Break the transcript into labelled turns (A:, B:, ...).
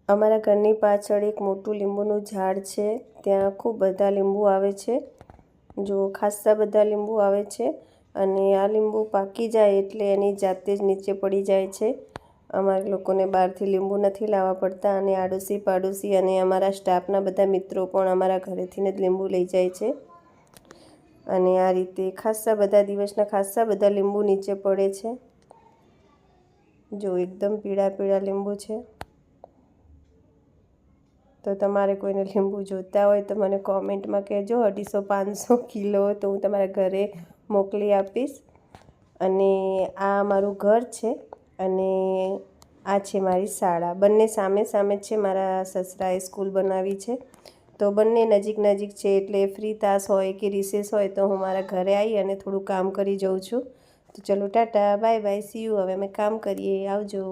A: અમારા ઘરની પાછળ એક મોટું લીંબુનું ઝાડ છે। ત્યાં ખૂબ બધા લીંબુ આવે છે। જો ખાસ્સા બધા લીંબુ આવે છે અને આ લીંબુ પાકી જાય એટલે એની જાતે જ નીચે પડી જાય છે। અમારા લોકોને બહારથી લીંબુ નથી લાવવા પડતા અને આડોશી પાડોશી અને અમારા સ્ટાફના બધા મિત્રો પણ અમારા ઘરેથી જ લીંબુ લઈ જાય છે। અને આ રીતે ખાસ્સા બધા દિવસના ખાસ્સા બધા લીંબુ નીચે પડે છે। જો એકદમ પીળા પીળા લીંબુ છે। તો તમારે કોઈને લીંબુ જોઈતા હોય તો મને કોમેન્ટમાં કહેજો। 250-500 કિલો તો હું તમારા ઘરે મોકલી આપીશ। અને આ મારું ઘર છે અને આ છે મારી શાળા। બંને સામે સામે છે। મારા સસરાએ સ્કૂલ બનાવી છે તો બંને નજીક નજીક છે એટલે ફ્રી તાસ હોય કે રિસેસ હોય તો હું મારા ઘરે આવી અને થોડું કામ કરી જાઉં છું। તો ચલો Tata bye bye see you. હવે અમે કામ કરીએ, આવજો।